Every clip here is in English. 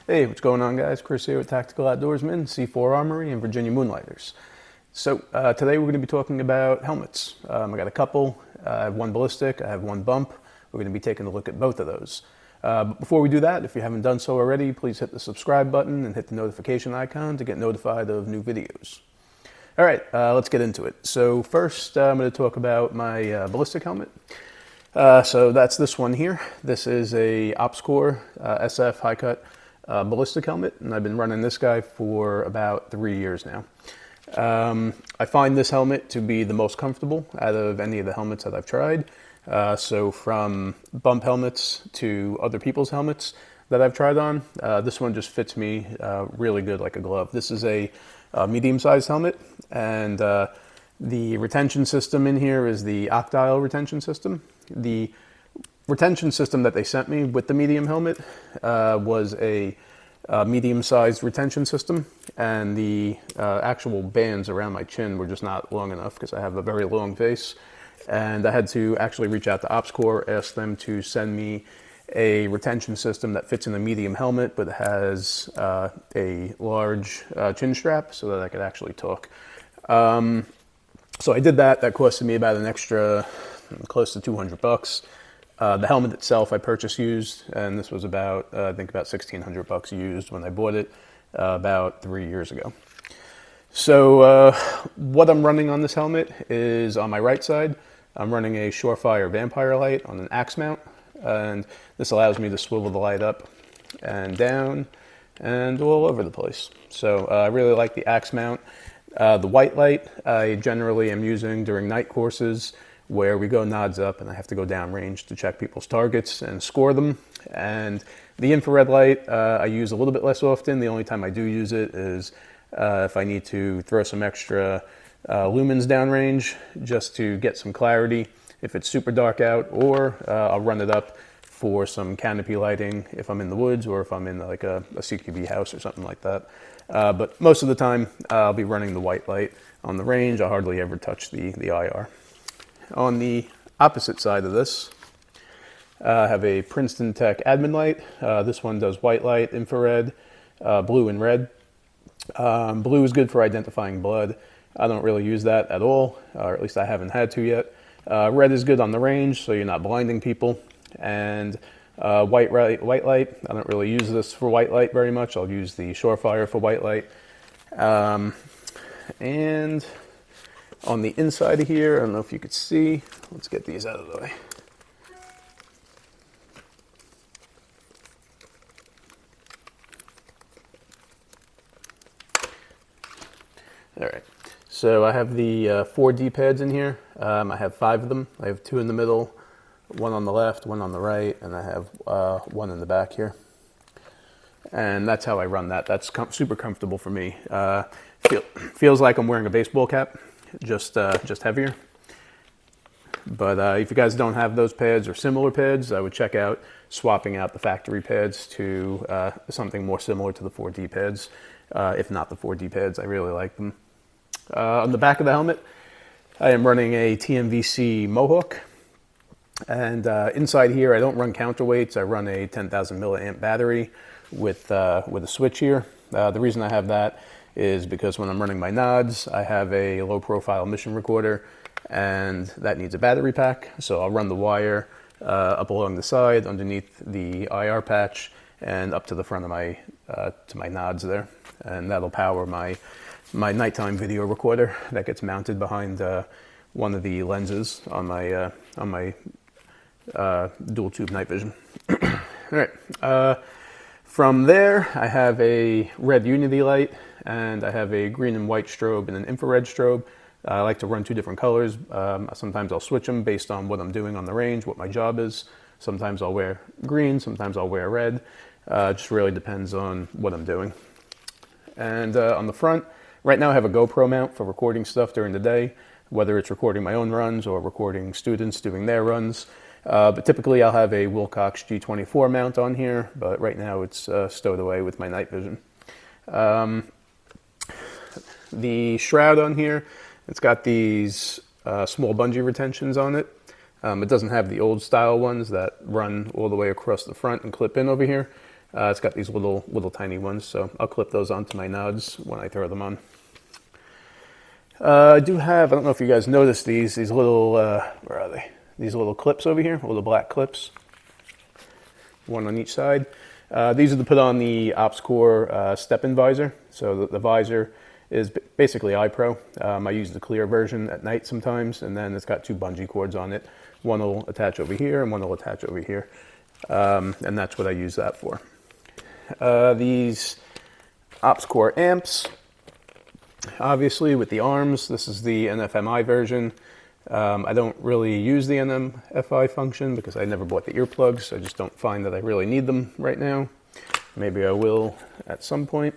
Hey, what's going on, guys? Chris here with Tactical Outdoorsman, C4 Armory, and Virginia Moonlighters. Today we're going to be talking about helmets. I got a couple. I have one ballistic, I have one bump. We're going to be taking a look at both of those. But before we do that, if you haven't done so already, please hit the subscribe button and hit the notification icon to get notified of new videos. All right, let's get into it. So first, I'm going to talk about my ballistic helmet. So that's this one here. This is a OpsCore SF high cut ballistic helmet, and I've been running this guy for about 3 years now. I find this helmet to be the most comfortable out of any of the helmets that I've tried. So from bump helmets to other people's helmets that I've tried on, this one just fits me really good like a glove. This is a medium-sized helmet, and the retention system in here is the octile retention system. The retention system that they sent me with the medium helmet was a medium-sized retention system, and the actual bands around my chin were just not long enough because I have a very long face, and I had to actually reach out to OpsCore, ask them to send me a retention system that fits in a medium helmet but has a large chin strap so that I could actually talk. So I did that. That costed me about an extra close to $200. The helmet itself I purchased used, and this was about, I think about $1,600 used when I bought it about 3 years ago. So what I'm running on this helmet is on my right side, I'm running a Surefire Vampire light on an axe mount, and this allows me to swivel the light up and down and all over the place. So I really like the axe mount. The white light I generally am using during night courses where we go nods up and I have to go downrange to check people's targets and score them. And the infrared light I use a little bit less often. The only time I do use it is if I need to throw some extra lumens downrange just to get some clarity if it's super dark out, or I'll run it up for some canopy lighting if I'm in the woods or if I'm in like a CQB house or something like that. But most of the time I'll be running the white light on the range. I hardly ever touch the IR. On the opposite side of this, I have a Princeton Tech admin light. This one does white light, infrared, blue and red. Blue is good for identifying blood. I don't really use that at all, or at least I haven't had to yet. Red is good on the range, so you're not blinding people. And white light, I don't really use this for white light very much. I'll use the Surefire for white light. And on the inside of here, I don't know if you could see, let's get these out of the way. All right, so I have the 4 D-pads in here. I have 5 of them. I have 2 in the middle, 1 on the left, 1 on the right, and I have 1 in the back here. And that's how I run that. That's super comfortable for me. Feels like I'm wearing a baseball cap, just heavier. But if you guys don't have those pads or similar pads, I would check out swapping out the factory pads to something more similar to the 4D pads. If not the 4D pads, I really like them. On the back of the helmet, I am running a TMVC Mohawk. And inside here, I don't run counterweights. I run a 10,000 milliamp battery with a switch here. The reason I have that is because when I'm running my nods, I have a low profile mission recorder and that needs a battery pack. So I'll run the wire up along the side underneath the IR patch and up to the front of my nods there. And that'll power my nighttime video recorder that gets mounted behind one of the lenses on my dual tube night vision. All right. From there, I have a red unity light, and I have a green and white strobe and an infrared strobe. I like to run 2 different colors. Sometimes I'll switch them based on what I'm doing on the range, what my job is. Sometimes I'll wear green, sometimes I'll wear red. It just really depends on what I'm doing. And on the front, right now I have a GoPro mount for recording stuff during the day, whether it's recording my own runs or recording students doing their runs. But typically I'll have a Wilcox G24 mount on here, but right now it's stowed away with my night vision. The shroud on here, it's got these small bungee retentions on it. It doesn't have the old style ones that run all the way across the front and clip in over here. It's got these little tiny ones, so I'll clip those onto my nods when I throw them on. I do have, I don't know if you guys noticed these little, where are they? These little clips over here, little black clips, one on each side. These are to put on the OpsCore step-in visor. So the visor is basically iPro. I use the clear version at night sometimes, and then it's got two bungee cords on it. One will attach over here and one will attach over here. And that's what I use that for. These OpsCore amps, obviously with the arms, this is the NFMI version. I don't really use the NMFI function because I never bought the earplugs. I just don't find that I really need them right now. Maybe I will at some point.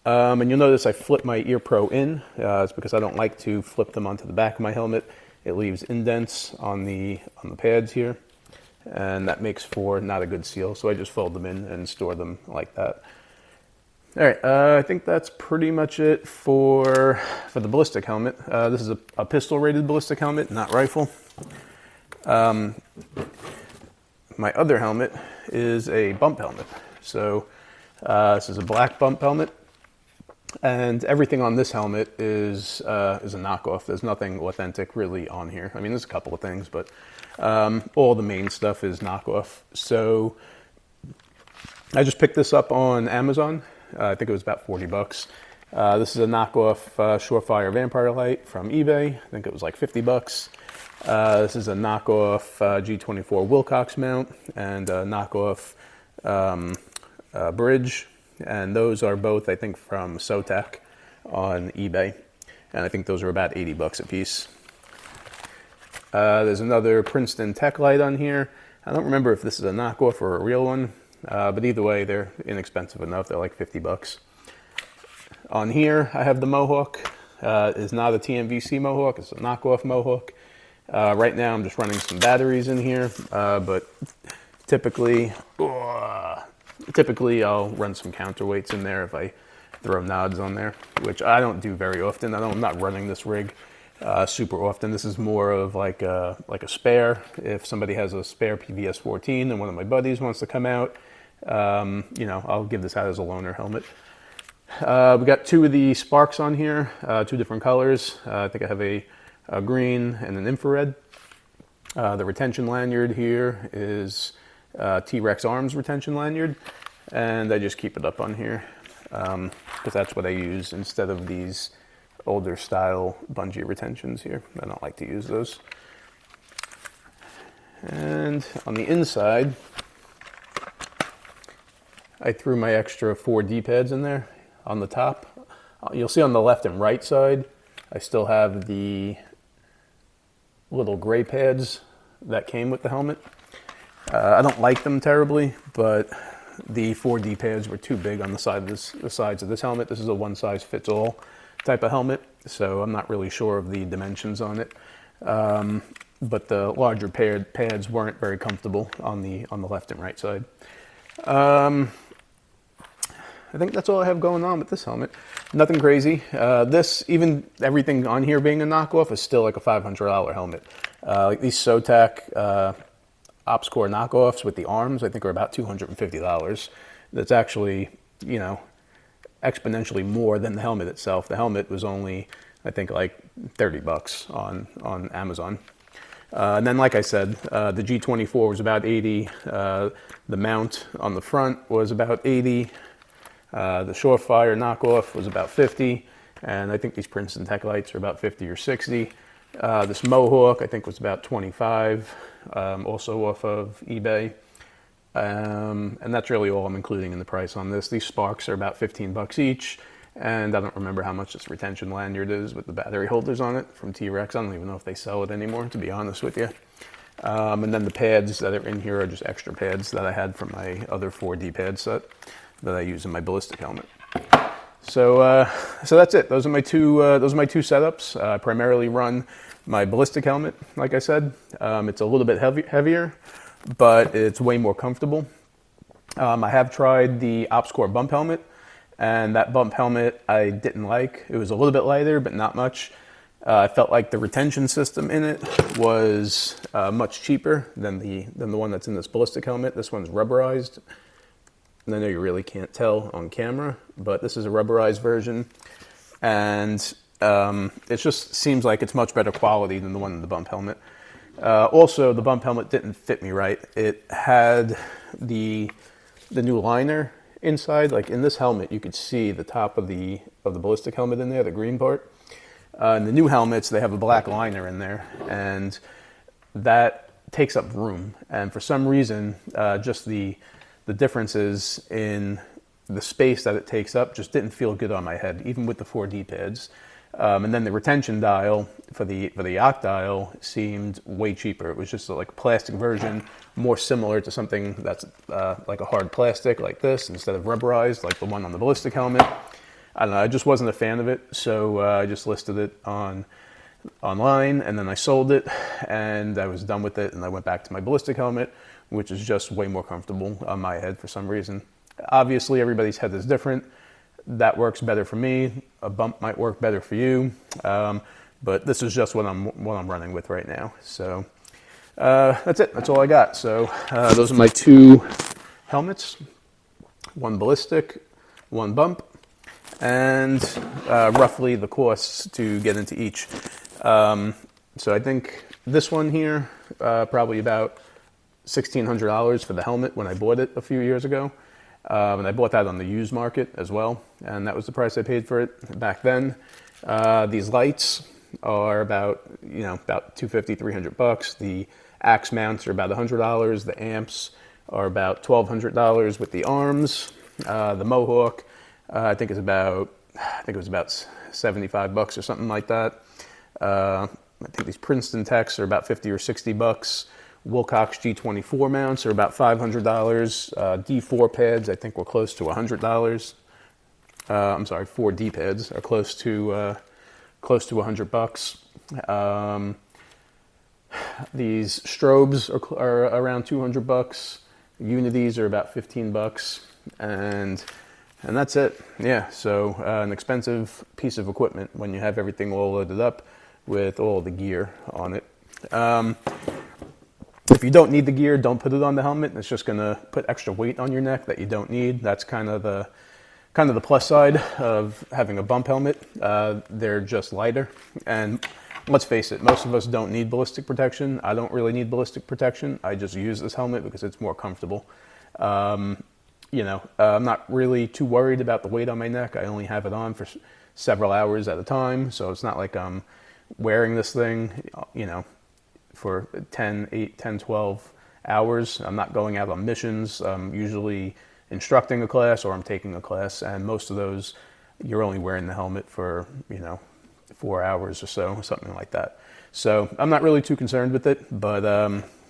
And you'll notice I flip my Ear Pro in. It's because I don't like to flip them onto the back of my helmet. It leaves indents on the pads here, and that makes for not a good seal. So I just fold them in and store them like that. All right, I think that's pretty much it for the ballistic helmet. This is a pistol-rated ballistic helmet, not rifle. My other helmet is a bump helmet. So this is a black bump helmet, and everything on this helmet is a knockoff. There's nothing authentic really on here. I mean, there's a couple of things, but all the main stuff is knockoff. So I just picked this up on Amazon. I think it was about 40 bucks. This is a knockoff Surefire Vampire Light from eBay. I think it was like 50 bucks. This is a knockoff G24 Wilcox mount and a knockoff bridge. And those are both, I think, from Sotac on eBay. And I think those are about 80 bucks a piece. There's another Princeton Tech light on here. I don't remember if this is a knockoff or a real one. But either way, they're inexpensive enough. They're like 50 bucks. On here, I have the Mohawk. It's not a TMVC Mohawk. It's a knockoff Mohawk. Right now, I'm just running some batteries in here. But typically, I'll run some counterweights in there if I throw nods on there, which I don't do very often. I'm not running this rig super often. This is more of like a spare. If somebody has a spare PVS 14 and one of my buddies wants to come out, I'll give this out as a loaner helmet. We got two of the sparks on here, two different colors. I think I have a green and an infrared. The retention lanyard here is T-Rex Arms retention lanyard, and I just keep it up on here because that's what I use instead of these older style bungee retentions here. I don't like to use those. And on the inside, I threw my extra 4 D-pads in there on the top. You'll see on the left and right side, I still have the little gray pads that came with the helmet. I don't like them terribly, but the 4 D-pads were too big on the sides of this helmet. This is a one-size-fits-all type of helmet, so I'm not really sure of the dimensions on it. But the larger pads weren't very comfortable on the left and right side. I think that's all I have going on with this helmet. Nothing crazy. Even everything on here being a knockoff is still like a $500 helmet. Like these Sotac OpsCore knockoffs with the arms, I think are about $250. That's actually, exponentially more than the helmet itself. The helmet was only, I think, like 30 bucks on Amazon. And then, like I said, the G24 was about 80. The mount on the front was about 80. The Surefire knockoff was about 50. And I think these Princeton Tech lights are about 50 or 60. This Mohawk, I think, was about 25, also off of eBay. And that's really all I'm including in the price on this. These sparks are about 15 bucks each. And I don't remember how much this retention lanyard is with the battery holders on it from T-Rex. I don't even know if they sell it anymore, to be honest with you. And then the pads that are in here are just extra pads that I had from my other 4D pad set that I use in my ballistic helmet. So that's it. Those are my two setups. I primarily run my ballistic helmet, like I said. It's a little bit heavier, but it's way more comfortable. I have tried the OpsCore bump helmet, and that bump helmet I didn't like. It was a little bit lighter, but not much. I felt like the retention system in it was much cheaper than the one that's in this ballistic helmet. This one's rubberized, And I know you really can't tell on camera, but this is a rubberized version. And it just seems like it's much better quality than the one in the bump helmet. Also, the bump helmet didn't fit me right. It had the new liner inside. Like in this helmet, you could see the top of the ballistic helmet in there, the green part. In the new helmets, they have a black liner in there, and that takes up room. And for some reason, just the differences in the space that it takes up just didn't feel good on my head, even with the 4D pads. And then the retention dial for the yacht dial seemed way cheaper. It was just like a plastic version, more similar to something that's like a hard plastic like this instead of rubberized like the one on the ballistic helmet. I don't know, I just wasn't a fan of it, so I just listed it online, and then I sold it, and I was done with it, and I went back to my ballistic helmet, which is just way more comfortable on my head for some reason. Obviously, everybody's head is different. That works better for me. A bump might work better for you, but this is just what I'm running with right now. So that's it. That's all I got. So those are my two helmets: one ballistic, one bump, and roughly the costs to get into each. So I think this one here, probably about $1,600 for the helmet when I bought it a few years ago. And I bought that on the used market as well, and that was the price I paid for it back then. These lights are about $250, $300. The axe mounts are about $100. The amps are about $1,200 with the arms. The Mohawk, I think it was about $75 or something like that. I think these Princeton Techs are about $50 or $60. Wilcox G24 mounts are about $500. D4 pads, I think, were close to $100. I'm sorry, 4D pads are close to $100. These strobes are around $200. Unities are about $15, and that's it. Yeah, so an expensive piece of equipment when you have everything all loaded up with all the gear on it. If you don't need the gear, don't put it on the helmet. It's just going to put extra weight on your neck that you don't need. That's kind of the plus side of having a bump helmet. They're just lighter. And let's face it, most of us don't need ballistic protection. I don't really need ballistic protection. I just use this helmet because it's more comfortable. I'm not really too worried about the weight on my neck. I only have it on for several hours at a time. So it's not like I'm wearing this thing, for 10, 12 hours. I'm not going out on missions. I'm usually instructing a class or I'm taking a class, and most of those you're only wearing the helmet for 4 hours or so, something like that. So I'm not really too concerned with it, but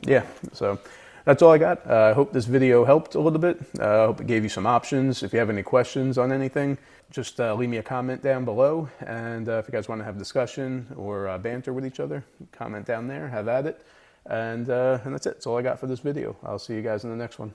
yeah, so that's all I got. I hope this video helped a little bit. I hope it gave you some options. If you have any questions on anything, just leave me a comment down below, and if you guys want to have a discussion or banter with each other, comment down there, have at it, and that's it. That's all I got for this video. I'll see you guys in the next one.